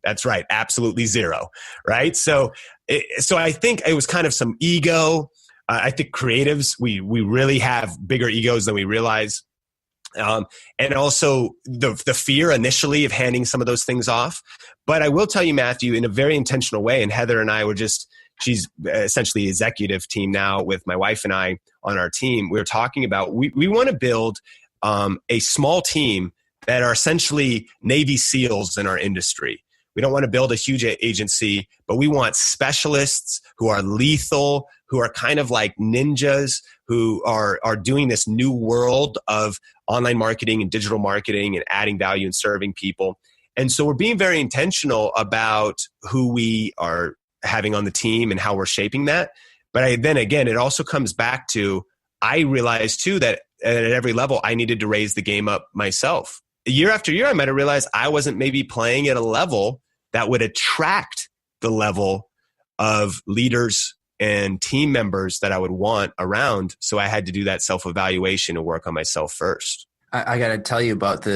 That's right. Absolutely zero. Right. So I think it was kind of some ego. I think creatives, we really have bigger egos than we realize. And also the fear initially of handing some of those things off. But I will tell you, Matthew, in a very intentional way, and Heather and I were she's essentially executive team now with my wife and I on our team. We were talking about, we want to build a small team that are essentially Navy SEALs in our industry. We don't want to build a huge agency, but we want specialists who are lethal, who are kind of like ninjas, who are doing this new world of online marketing and digital marketing and adding value and serving people. And so we're being very intentional about who we are having on the team and how we're shaping that. But then again, it also comes back to, I realized too that at every level, I needed to raise the game up myself. Year after year, I might have realized I wasn't maybe playing at a level that would attract the level of leaders and team members that I would want around. So I had to do that self-evaluation and work on myself first. I got to tell you about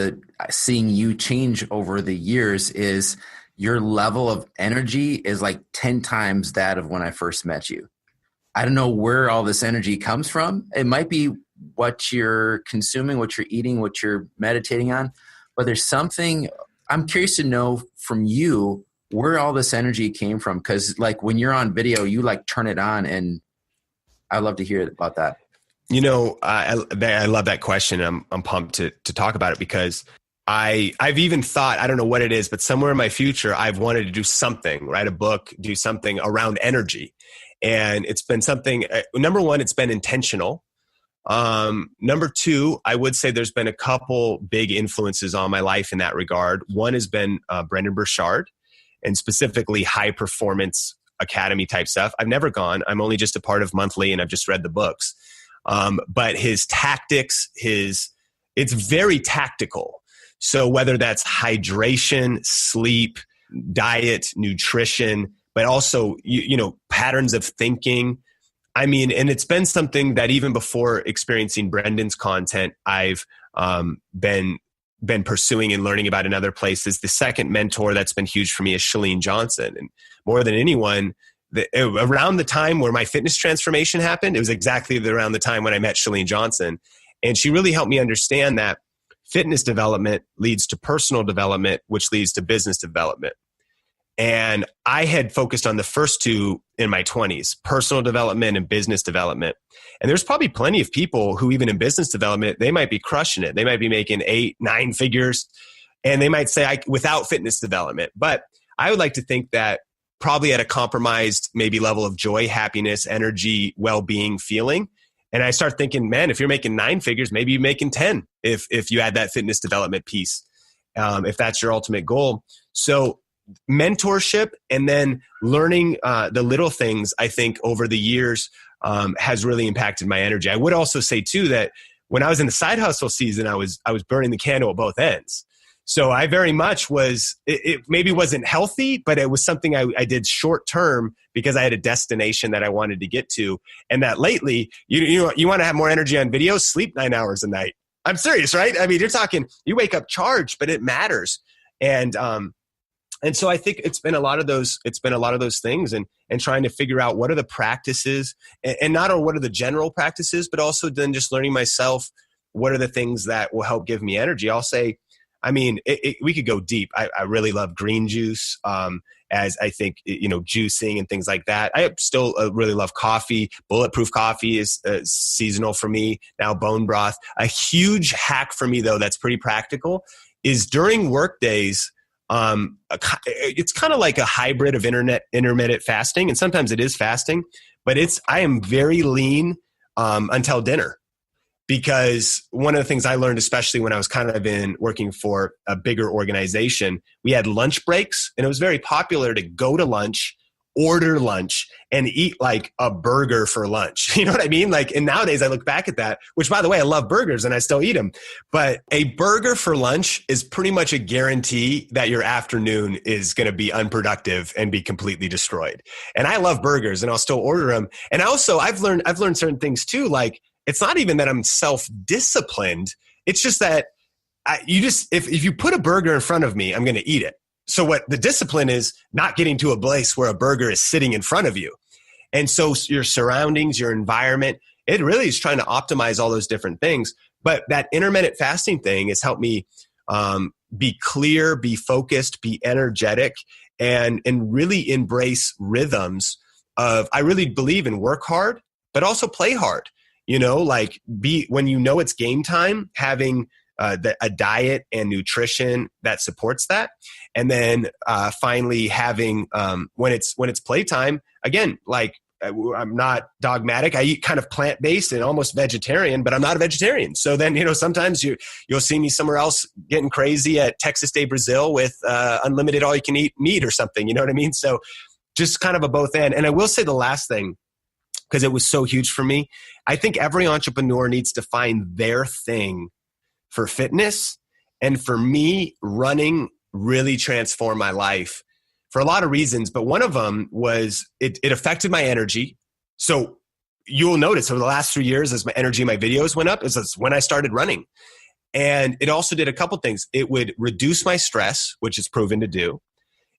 seeing you change over the years is your level of energy is like 10 times that of when I first met you. I don't know where all this energy comes from. It might be what you're consuming, what you're eating, what you're meditating on, but there's something I'm curious to know from you where all this energy came from. Because like when you're on video, you like turn it on, and I'd love to hear about that. I love that question. I'm pumped to talk about it because I've even thought, I don't know what it is, but somewhere in my future, I've wanted to do something, write a book, do something around energy. And it's been something, number one, it's been intentional. Number two, I would say there's been a couple big influences on my life in that regard. One has been Brendan Burchard, and specifically high performance academy type stuff. I've never gone. I'm only just a part of monthly, and I've just read the books. But his tactics, it's very tactical. So whether that's hydration, sleep, diet, nutrition, but also, patterns of thinking. I mean, and it's been something that even before experiencing Brendan's content, I've been pursuing and learning about in other places. The second mentor that's been huge for me is Chalene Johnson. And more than anyone, around the time where my fitness transformation happened, it was exactly around the time when I met Chalene Johnson. And she really helped me understand that fitness development leads to personal development, which leads to business development. And I had focused on the first two in my 20s, personal development and business development. And there's probably plenty of people who even in business development, they might be crushing it. They might be making 8, 9 figures, and they might say without fitness development. But I would like to think that probably at a compromised maybe level of joy, happiness, energy, well-being, feeling. And I start thinking, man, if you're making 9 figures, maybe you're making 10 if you add that fitness development piece, if that's your ultimate goal. So mentorship and then learning the little things, I think over the years has really impacted my energy. I would also say too that when I was in the side hustle season, I was burning the candle at both ends. So I very much it maybe wasn't healthy, but it was something I did short term because I had a destination that I wanted to get to. And that lately, you want to have more energy on video, sleep 9 hours a night. I'm serious, right? I mean, you wake up charged, but it matters. And so I think it's been a lot of those things and trying to figure out what are the practices and not only what are the general practices, but also then just learning myself, what are the things that will help give me energy. I'll say, I mean, we could go deep. I really love green juice, as I think, juicing and things like that. I still really love coffee. Bulletproof coffee is seasonal for me. Now bone broth. A huge hack for me though, that's pretty practical is during work days, it's kind of like a hybrid of intermittent fasting. And sometimes it is fasting, but I am very lean, until dinner because one of the things I learned, especially when I was kind of working for a bigger organization, we had lunch breaks, and it was very popular to go to lunch, order lunch, and eat like a burger for lunch. You know what I mean? Like, and nowadays I look back at that, which by the way, I love burgers and I still eat them. But a burger for lunch is pretty much a guarantee that your afternoon is going to be unproductive and be completely destroyed. And I love burgers and I'll still order them. And also I've learned certain things too. Like, it's not even that I'm self-disciplined. It's just that if you put a burger in front of me, I'm going to eat it. So what the discipline is, not getting to a place where a burger is sitting in front of you. And so your surroundings, your environment, it really is trying to optimize all those different things. But that intermittent fasting thing has helped me be clear, be focused, be energetic, and really embrace rhythms of, I really believe in work hard, but also play hard. You know, like when you know it's game time, having a diet and nutrition that supports that. And then finally having, when it's playtime, again, like I'm not dogmatic. I eat kind of plant-based and almost vegetarian, but I'm not a vegetarian. So then, you know, sometimes you'll see me somewhere else getting crazy at Texas Day Brazil with unlimited all-you-can-eat meat or something. You know what I mean? So just kind of a both end. And I will say the last thing, because it was so huge for me, I think every entrepreneur needs to find their thing for fitness. And for me, running really transformed my life for a lot of reasons. But one of them was it affected my energy. So you'll notice over the last 3 years, as my energy in my videos went up, is when I started running. And it also did a couple things. It would reduce my stress, which is proven to do.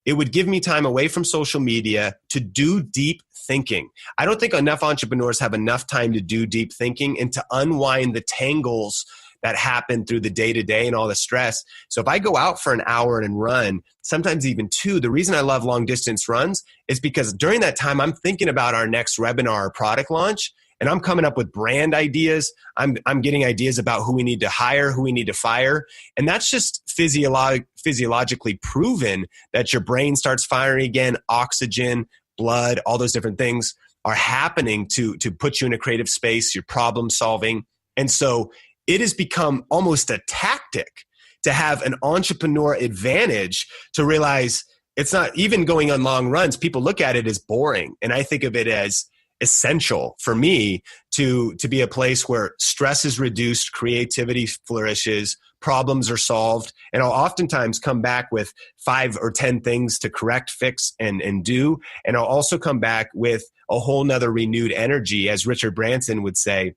It would give me time away from social media to do deep thinking. I don't think enough entrepreneurs have enough time to do deep thinking and to unwind the tangles that happen through the day-to-day and all the stress. So if I go out for an hour and run, sometimes even 2, the reason I love long distance runs is because during that time, I'm thinking about our next webinar or product launch, and I'm coming up with brand ideas. I'm getting ideas about who we need to hire, who we need to fire. And that's just physiologically proven that your brain starts firing again, oxygen, blood, all those different things are happening to put you in a creative space, you're problem solving. And so it has become almost a tactic to have an entrepreneur advantage, to realize it's not even going on long runs. People look at it as boring. And I think of it as essential for me to be a place where stress is reduced, creativity flourishes, problems are solved. And I'll oftentimes come back with 5 or 10 things to correct, fix, and do. And I'll also come back with a whole nother renewed energy. As Richard Branson would say,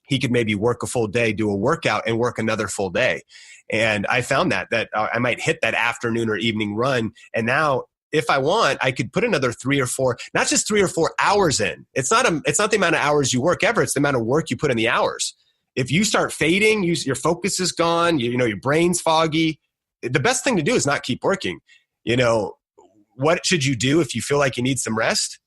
he could maybe work a full day, do a workout, and work another full day. And I found that I might hit that afternoon or evening run. And now, if I want, I could put another 3 or 4, not just 3 or 4 hours in. It's not the amount of hours you work ever. It's the amount of work you put in the hours. If you start fading, your focus is gone. You know, your brain's foggy. The best thing to do is not keep working. You know, what should you do if you feel like you need some rest?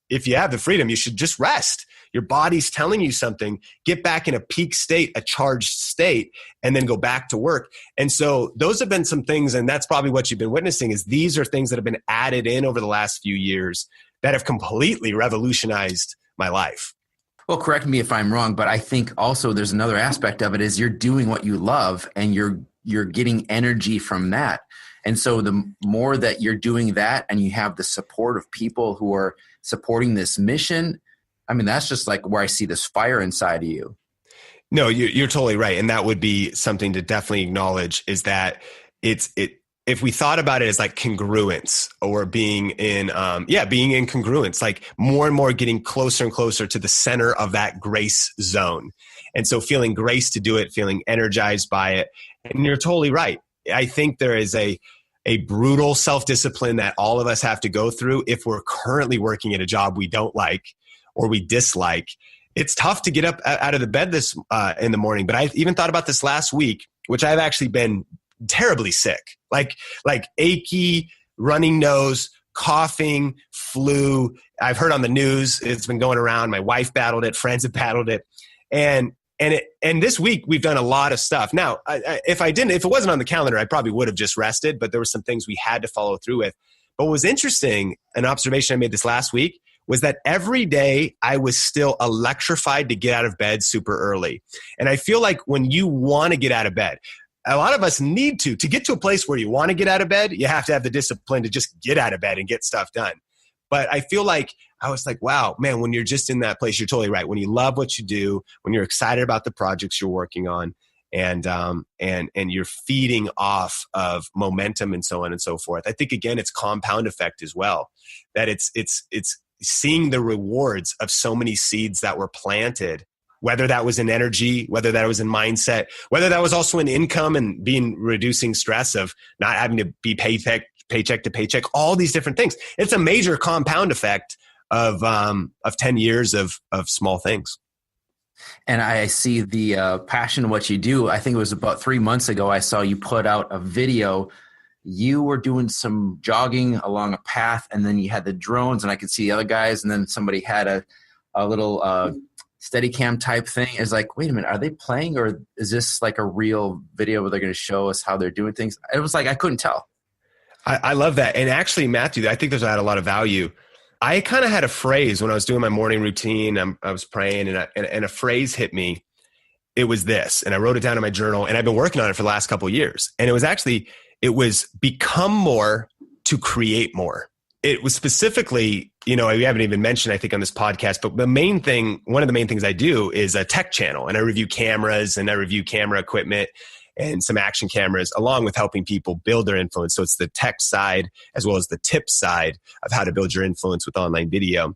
If you have the freedom, you should just rest. Your body's telling you something. Get back in a peak state, a charged state, and then go back to work. And so those have been some things, and that's probably what you've been witnessing, is these are things that have been added in over the last few years that have completely revolutionized my life. Well, correct me if I'm wrong, but I think also there's another aspect of it is you're doing what you love and you're getting energy from that. And so the more that you're doing that and you have the support of people who are supporting this mission, I mean, that's just like where I see this fire inside of you. No, you're totally right. And that would be something to definitely acknowledge, is that if we thought about it as like congruence, or being in congruence, like more and more getting closer and closer to the center of that grace zone. And so feeling grace to do it, feeling energized by it. And you're totally right. I think there is a brutal self-discipline that all of us have to go through if we're currently working at a job we don't like or we dislike. It's tough to get up out of the bed in the morning. But I even thought about this last week, which I've actually been terribly sick, like achy, running nose, coughing, flu. I've heard on the news, it's been going around. My wife battled it. Friends have battled it. And this week we've done a lot of stuff. Now, if it wasn't on the calendar, I probably would have just rested, but there were some things we had to follow through with. But what was interesting, an observation I made this last week, was that every day I was still electrified to get out of bed super early. And I feel like when you want to get out of bed, a lot of us need to get to a place where you want to get out of bed, you have to have the discipline to just get out of bed and get stuff done. But I feel like I was like, wow, man, when you're just in that place, you're totally right. When you love what you do, when you're excited about the projects you're working on, and you're feeding off of momentum and so on and so forth. I think, again, it's compound effect as well, that it's seeing the rewards of so many seeds that were planted, whether that was in energy, whether that was in mindset, whether that was also in income and reducing stress of not having to be paycheck to paycheck, all these different things. It's a major compound effect of 10 years of small things. And I see the passion in what you do. I think it was about 3 months ago, I saw you put out a video. You were doing some jogging along a path, and then you had the drones, and I could see the other guys, and then somebody had a little Steadicam type thing. It's like, wait a minute, are they playing, or is this like a real video where they're going to show us how they're doing things? It was like, I couldn't tell. I love that. And actually, Matthew, I think there's a lot of value. I kind of had a phrase when I was doing my morning routine. I was praying, and a phrase hit me. It was this, and I wrote it down in my journal, and I've been working on it for the last couple of years. And it was become more to create more. It was specifically, we haven't even mentioned, I think, on this podcast, but one of the main things I do is a tech channel, and I review cameras, and I review camera equipment and some action cameras, along with helping people build their influence. So it's the tech side as well as the tip side of how to build your influence with online video.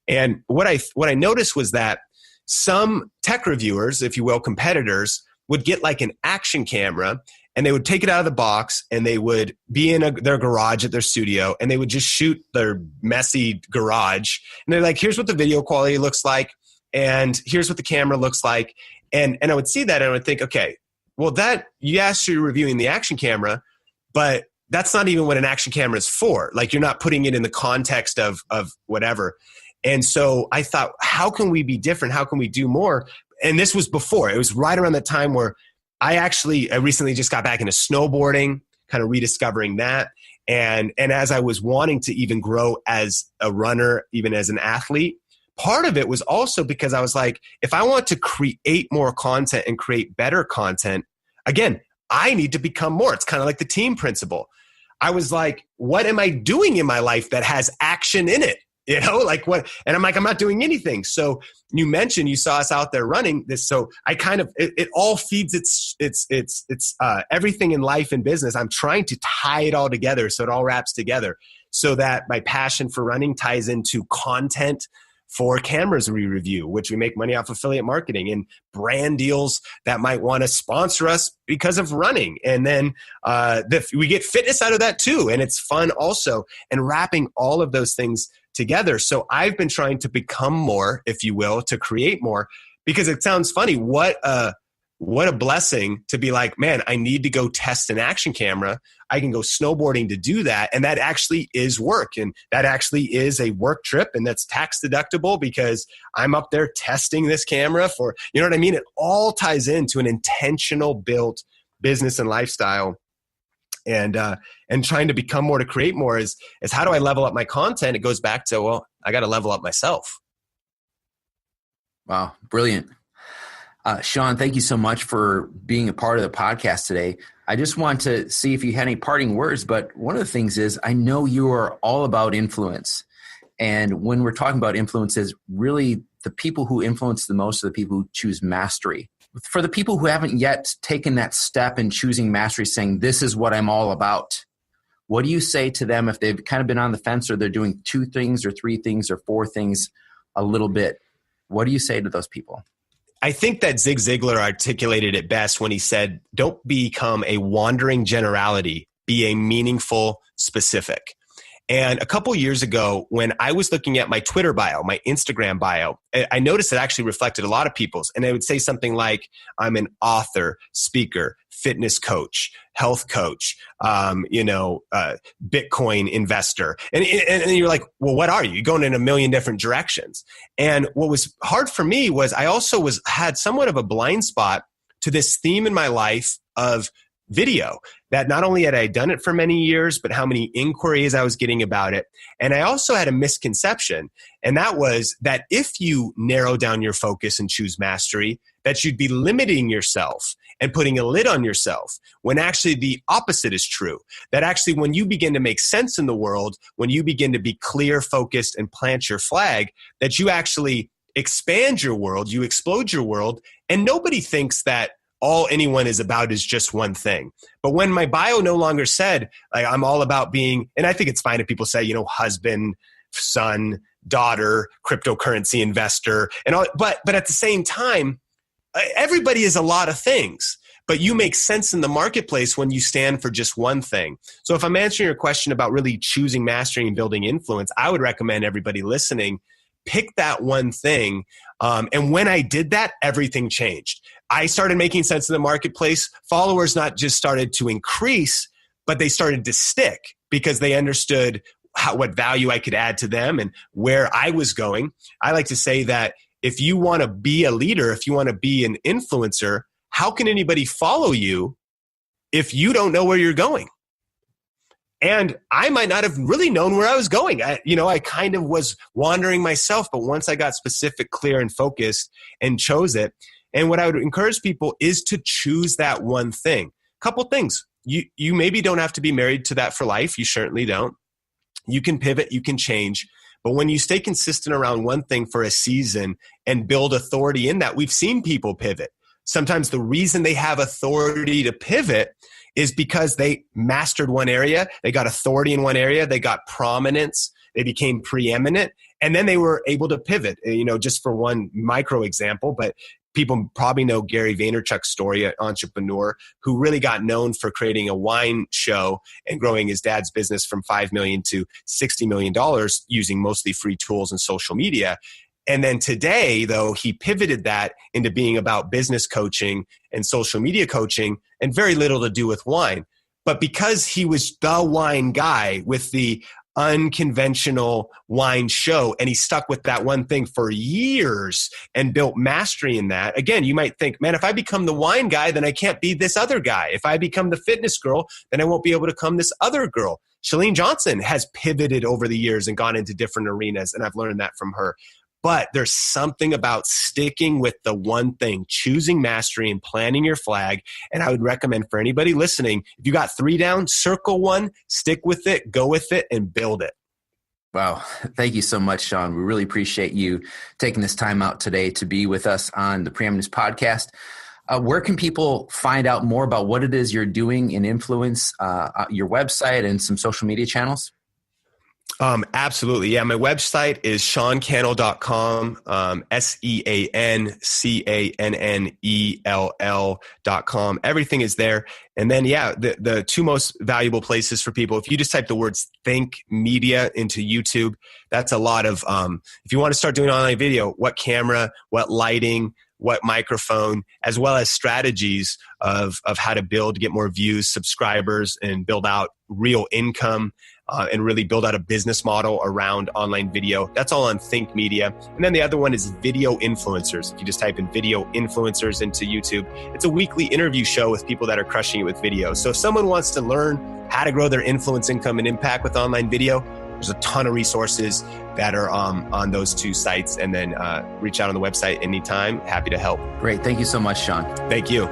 And what I noticed was that some tech reviewers, if you will, competitors, would get like an action camera, and they would take it out of the box, and they would be in their garage at their studio, and they would just shoot their messy garage. And they're like, here's what the video quality looks like, and here's what the camera looks like. And I would see that, and I would think, okay, well, yes, you're reviewing the action camera, but that's not even what an action camera is for. Like, you're not putting it in the context of whatever. And so I thought, how can we be different? How can we do more? And this was before. It was right around the time where I recently just got back into snowboarding, kind of rediscovering that. And as I was wanting to even grow as a runner, even as an athlete, part of it was also because I was like, if I want to create more content and create better content, again, I need to become more. It's kind of like the team principle. I was like, what am I doing in my life that has action in it? Like what? And I'm like, I'm not doing anything. So you mentioned you saw us out there running this. So I kind of, it all feeds it's everything in life and business. I'm trying to tie it all together so it all wraps together so that my passion for running ties into content for cameras we review, which we make money off affiliate marketing, and brand deals that might want to sponsor us because of running. And then we get fitness out of that too. And it's fun also, and wrapping all of those things together. So I've been trying to become more, if you will, to create more, because it sounds funny. What a blessing to be like, man, I need to go test an action camera. I can go snowboarding to do that. And that actually is work. And that actually is a work trip, and that's tax deductible because I'm up there testing this camera for, you know what I mean? It all ties into an intentional built business and lifestyle. And trying to become more to create more is how do I level up my content? It goes back to, well, I got to level up myself. Wow. Brilliant. Sean, thank you so much for being a part of the podcast today. I just want to see if you had any parting words, but one of the things is I know you are all about influence. And when we're talking about influences, really the people who influence the most are the people who choose mastery. For the people who haven't yet taken that step in choosing mastery, saying, this is what I'm all about, what do you say to them if they've kind of been on the fence, or they're doing 2 things or 3 things or 4 things a little bit? What do you say to those people? I think that Zig Ziglar articulated it best when he said, don't become a wandering generality, be a meaningful specific. And a couple years ago, when I was looking at my Twitter bio, my Instagram bio, I noticed it actually reflected a lot of people's. And they would say something like, I'm an author, speaker, fitness coach, health coach, Bitcoin investor. And you're like, well, what are you? You're going in a million different directions. And what was hard for me was I also had somewhat of a blind spot to this theme in my life of video, that not only had I done it for many years, but how many inquiries I was getting about it. And I also had a misconception, and that was that if you narrow down your focus and choose mastery, that you'd be limiting yourself and putting a lid on yourself, when actually the opposite is true. That actually when you begin to make sense in the world, when you begin to be clear, focused, and plant your flag, that you actually expand your world, you explode your world, and nobody thinks that all anyone is about is just one thing. But when my bio no longer said, like, I'm all about being, and I think it's fine if people say, husband, son, daughter, cryptocurrency investor, and all, but at the same time, everybody is a lot of things, but you make sense in the marketplace when you stand for just one thing. So if I'm answering your question about really choosing mastery and building influence, I would recommend everybody listening, pick that one thing. And when I did that, everything changed. I started making sense in the marketplace. Followers not just started to increase, but they started to stick because they understood what value I could add to them and where I was going. I like to say that if you want to be a leader, if you want to be an influencer, how can anybody follow you if you don't know where you're going? And I might not have really known where I was going. I kind of was wandering myself, but once I got specific, clear, and focused and chose it. And what I would encourage people is to choose that one thing. Couple things. You maybe don't have to be married to that for life. You certainly don't. You can pivot, you can change. But when you stay consistent around one thing for a season and build authority in that, we've seen people pivot. Sometimes the reason they have authority to pivot is because they mastered one area, they got authority in one area, they got prominence, they became preeminent, and then they were able to pivot. Just for one micro example, but people probably know Gary-Vaynerchuk's story, an entrepreneur who really got known for creating a wine show and growing his dad's business from $5 million to $60 million using mostly free tools and social media. And then today, though, he pivoted that into being about business coaching and social media coaching and very little to do with wine. But because he was the wine guy with the unconventional wine show, and he stuck with that one thing for years and built mastery in that. Again, you might think, man, if I become the wine guy, then I can't be this other guy. If I become the fitness girl, then I won't be able to become this other girl. Chalene Johnson has pivoted over the years and gone into different arenas, and I've learned that from her. But there's something about sticking with the one thing, choosing mastery and planting your flag. And I would recommend for anybody listening, if you got 3 down, circle one, stick with it, go with it, and build it. Wow. Thank you so much, Sean. We really appreciate you taking this time out today to be with us on the Preeminence Podcast. Where can people find out more about what it is you're doing in influence, your website and some social media channels? Absolutely. Yeah. My website is sean-cannell.com, seancannell.com. Everything is there. And then, the 2 most valuable places for people, if you just type the words think media into YouTube, that's a lot of, if you want to start doing online video, what camera, what lighting, what microphone, as well as strategies of how to build, get more views, subscribers, and build out real income. And really build out a business model around online video. That's all on Think Media. And then the other one is Video Influencers. If you just type in Video Influencers into YouTube, it's a weekly interview show with people that are crushing it with video. So if someone wants to learn how to grow their influence, income, and impact with online video, there's a ton of resources that are on those 2 sites. And then reach out on the website anytime. Happy to help. Great. Thank you so much, Sean. Thank you.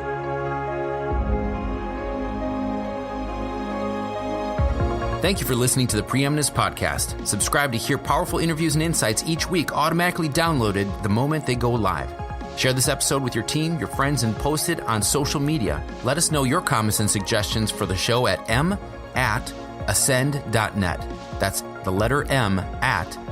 Thank you for listening to the Preeminence Podcast. Subscribe to hear powerful interviews and insights each week automatically downloaded the moment they go live. Share this episode with your team, your friends, and post it on social media. Let us know your comments and suggestions for the show at m@ascend.net. That's the letter M @ASYND.net.